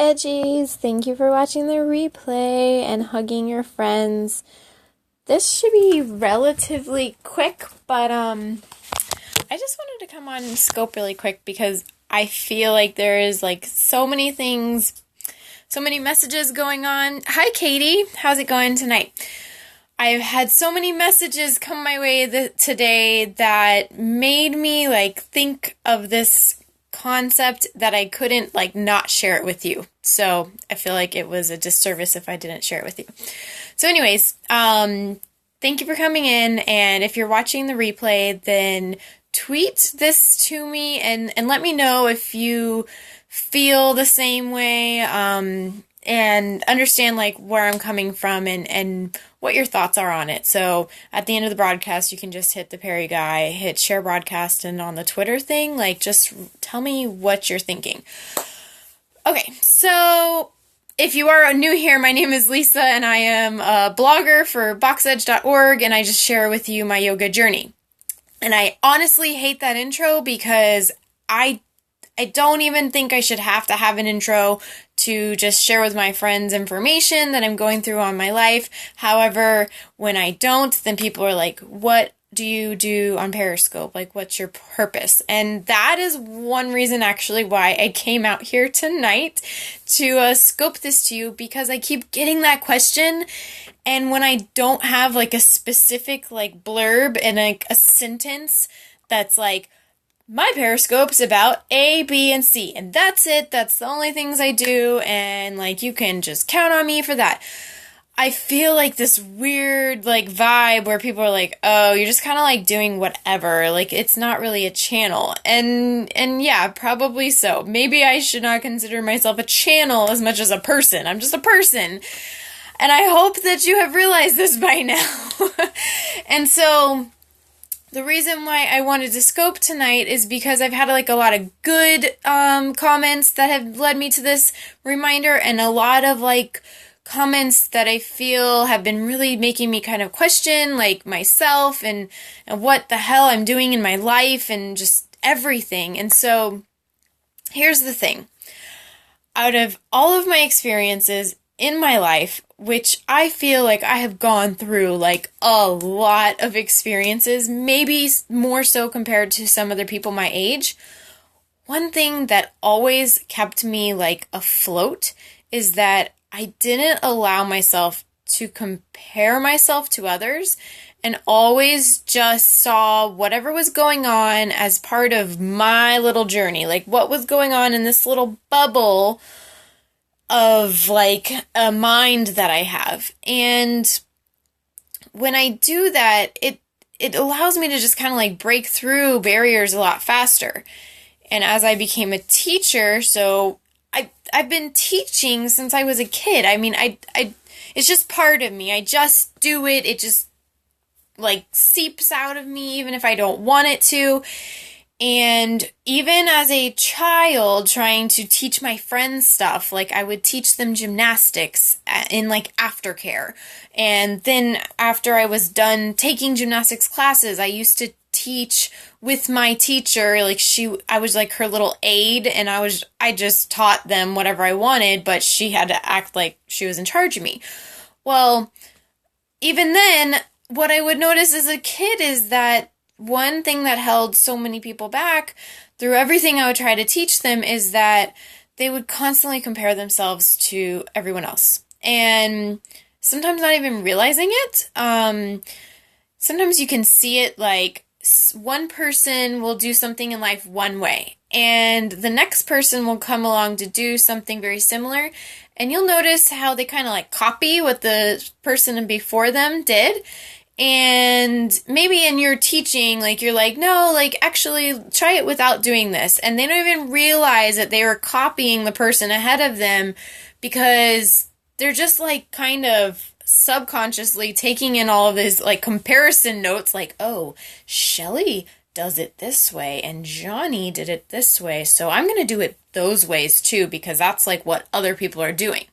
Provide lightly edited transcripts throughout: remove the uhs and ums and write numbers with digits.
Edgies! Thank you for watching the replay and hugging your friends. This should be relatively quick, but I just wanted to come on and scope really quick because I feel like there is so many things, so many messages going on. Hi Katie, how's it going tonight? I've had so many messages come my way today that made me think of this concept that I couldn't not share it with you. So I feel like it was a disservice if I didn't share it with you. So anyways, thank you for coming in, and if you're watching the replay, then tweet this to me and let me know if you feel the same way, and understand where I'm coming from and what your thoughts are on it. So at the end of the broadcast, you can just hit the Perry guy, hit share broadcast, and on the Twitter thing, just tell me what you're thinking. Okay, so if you are new here, my name is Lisa, and I am a blogger for boxedge.org, and I just share with you my yoga journey. And I honestly hate that intro because I don't even think I should have to have an intro to just share with my friends information that I'm going through on my life. However, when I don't, then people are like, what do you do on Periscope? What's your purpose? And that is one reason actually why I came out here tonight to scope this to you, because I keep getting that question. And when I don't have a specific blurb and a sentence that's my Periscope's about A, B, and C, and that's it. That's the only things I do, and you can just count on me for that. I feel this weird vibe where people are oh, you're just kind of doing whatever. It's not really a channel. And yeah, probably so. Maybe I should not consider myself a channel as much as a person. I'm just a person. And I hope that you have realized this by now. And so the reason why I wanted to scope tonight is because I've had a lot of good comments that have led me to this reminder, and a lot of comments that I feel have been really making me kind of question myself and what the hell I'm doing in my life and just everything. And so here's the thing. Out of all of my experiences in my life, which I feel I have gone through a lot of experiences, maybe more so compared to some other people my age, one thing that always kept me afloat is that I didn't allow myself to compare myself to others, and always just saw whatever was going on as part of my little journey, what was going on in this little bubble of a mind that I have. And when I do that, it allows me to just kind of break through barriers a lot faster. And as I became a teacher, so I've been teaching since I was a kid. I mean, I it's just part of me. I just do it. It just seeps out of me even if I don't want it to. And even as a child trying to teach my friends stuff, I would teach them gymnastics in aftercare. And then after I was done taking gymnastics classes, I used to teach with my teacher. I was her little aide, and I just taught them whatever I wanted, but she had to act like she was in charge of me. Well, even then, what I would notice as a kid is that one thing that held so many people back through everything I would try to teach them is that they would constantly compare themselves to everyone else. And sometimes not even realizing it. Sometimes you can see it one person will do something in life one way, and the next person will come along to do something very similar, and you'll notice how they kind of copy what the person before them did. And maybe in your teaching, you're no, actually try it without doing this. And they don't even realize that they were copying the person ahead of them, because they're just kind of subconsciously taking in all of these comparison notes, oh, Shelly does it this way and Johnny did it this way, so I'm going to do it those ways too, because that's what other people are doing.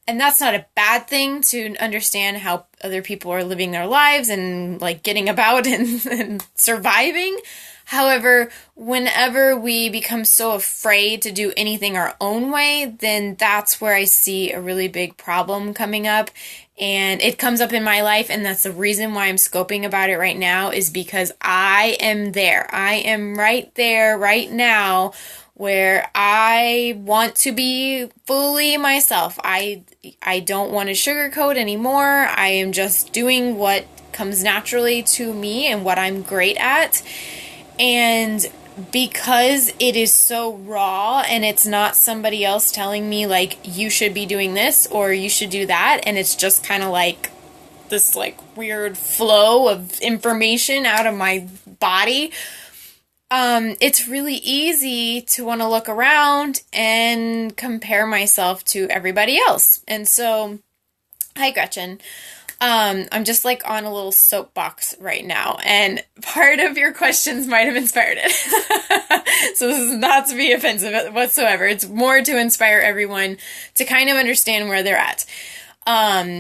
And that's not a bad thing, to understand how other people are living their lives and getting about and surviving. However, whenever we become so afraid to do anything our own way, then that's where I see a really big problem coming up. And it comes up in my life, and that's the reason why I'm scoping about it right now, is because I am there. I am right there right now where I want to be fully myself. I don't want to sugarcoat anymore. I am just doing what comes naturally to me and what I'm great at. And because it is so raw and it's not somebody else telling me like you should be doing this or you should do that, and it's just kind of like this like weird flow of information out of my body, it's really easy to want to look around and compare myself to everybody else. And so, hi Gretchen. I'm just like on a little soapbox right now, and part of your questions might have inspired it. So this is not to be offensive whatsoever. It's more to inspire everyone to kind of understand where they're at.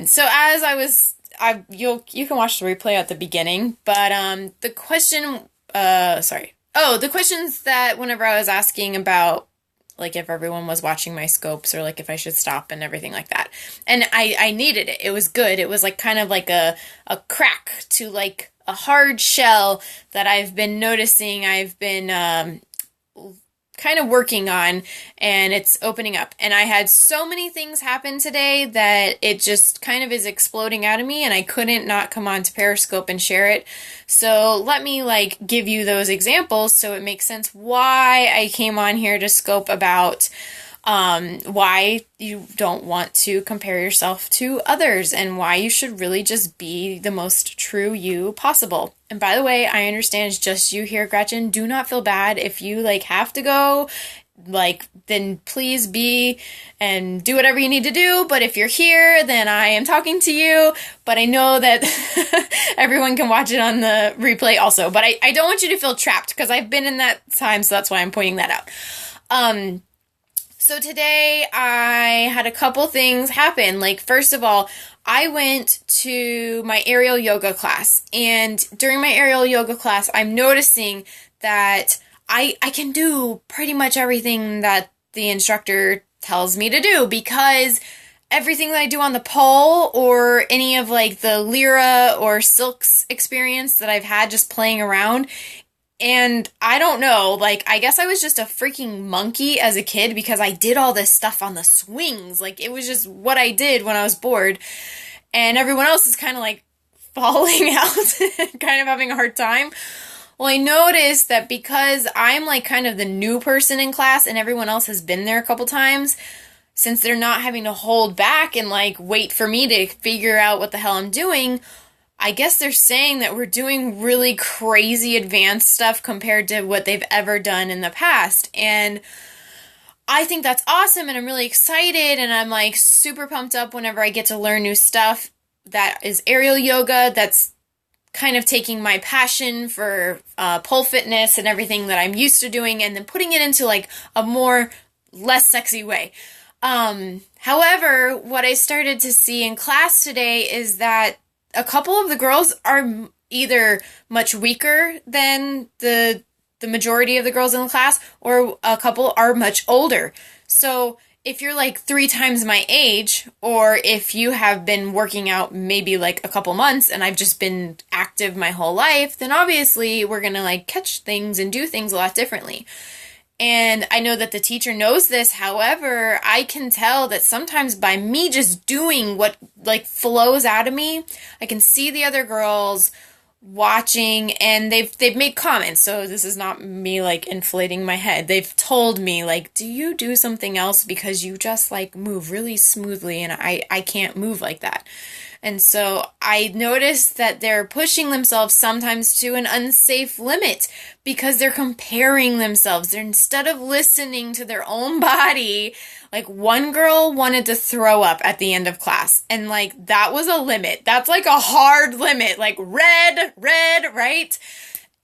So as you can watch the replay at the beginning, but the questions that whenever I was asking about like if everyone was watching my scopes or like if I should stop and everything like that. And I needed it. It was good. It was like kind of like a crack to like a hard shell that I've been noticing I've been kind of working on, and it's opening up. And I had so many things happen today that it just kind of is exploding out of me, and I couldn't not come on to Periscope and share it. So let me like give you those examples so it makes sense why I came on here to scope about why you don't want to compare yourself to others and why you should really just be the most true you possible. And by the way, I understand it's just you here, Gretchen. Do not feel bad if you like have to go, like then please be and do whatever you need to do. But if you're here, then I am talking to you. But I know that everyone can watch it on the replay also. But I don't want you to feel trapped because I've been in that time, so that's why I'm pointing that out. So today I had a couple things happen. Like, first of all, I went to my aerial yoga class, and during my aerial yoga class, I'm noticing that I can do pretty much everything that the instructor tells me to do, because everything that I do on the pole or any of like the Lyra or Silks experience that I've had just playing around. And I don't know, like, I guess I was just a freaking monkey as a kid because I did all this stuff on the swings. Like, it was just what I did when I was bored. And everyone else is kind of like falling out, kind of having a hard time. Well, I noticed that because I'm like kind of the new person in class and everyone else has been there a couple times, since they're not having to hold back and like wait for me to figure out what the hell I'm doing, I guess they're saying that we're doing really crazy advanced stuff compared to what they've ever done in the past. And I think that's awesome, and I'm really excited, and I'm like super pumped up whenever I get to learn new stuff that is aerial yoga, that's kind of taking my passion for pole fitness and everything that I'm used to doing and then putting it into like a more less sexy way. However, what I started to see in class today is that a couple of the girls are either much weaker than the majority of the girls in the class, or a couple are much older. So if you're like 3 times my age, or if you have been working out maybe like a couple months and I've just been active my whole life, then obviously we're gonna like catch things and do things a lot differently. And I know that the teacher knows this. However, I can tell that sometimes by me just doing what like flows out of me, I can see the other girls watching, and they've made comments. So this is not me like inflating my head. They've told me like, do you do something else, because you just like move really smoothly and I can't move like that. And so I noticed that they're pushing themselves sometimes to an unsafe limit because they're comparing themselves. They're, instead of listening to their own body, like one girl wanted to throw up at the end of class. And like, that was a limit. That's like a hard limit, like red, right?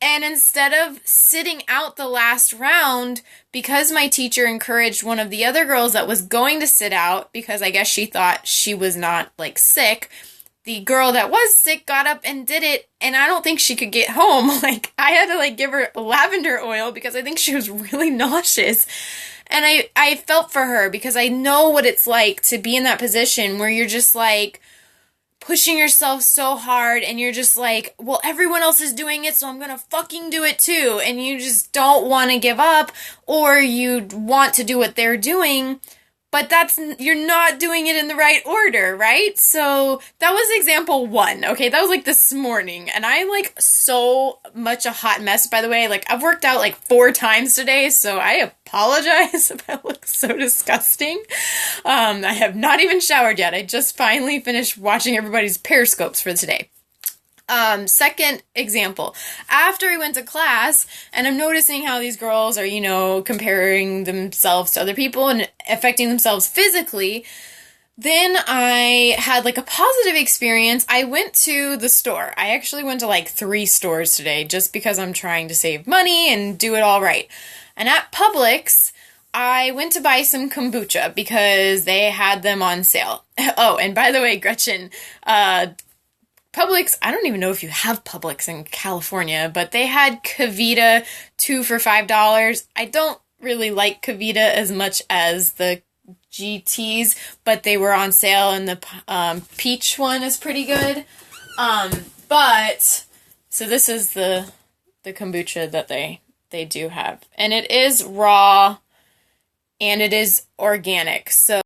And instead of sitting out the last round, because my teacher encouraged one of the other girls that was going to sit out, because I guess she thought she was not like sick, the girl that was sick got up and did it, and I don't think she could get home. Like, I had to, like, give her lavender oil because I think she was really nauseous. And I felt for her because I know what it's like to be in that position where you're just, like, pushing yourself so hard and you're just like, well, everyone else is doing it, so I'm gonna fucking do it too. And you just don't want to give up, or you want to do what they're doing, but you're not doing it in the right order, right? So that was example 1, okay? That was like this morning, and I'm like so much a hot mess, by the way. Like, I've worked out like 4 times today, so I apologize if I look so disgusting. I have not even showered yet. I just finally finished watching everybody's periscopes for today. Second example, after I went to class and I'm noticing how these girls are, comparing themselves to other people and affecting themselves physically, then I had like a positive experience. I went to the store. I actually went to like 3 stores today just because I'm trying to save money and do it all right. And at Publix, I went to buy some kombucha because they had them on sale. Oh, and by the way, Gretchen, Publix, I don't even know if you have Publix in California, but they had Kavita 2 for $5. I don't really like Kavita as much as the GTs, but they were on sale, and the peach one is pretty good. So this is the kombucha that they do have. And it is raw, and it is organic, so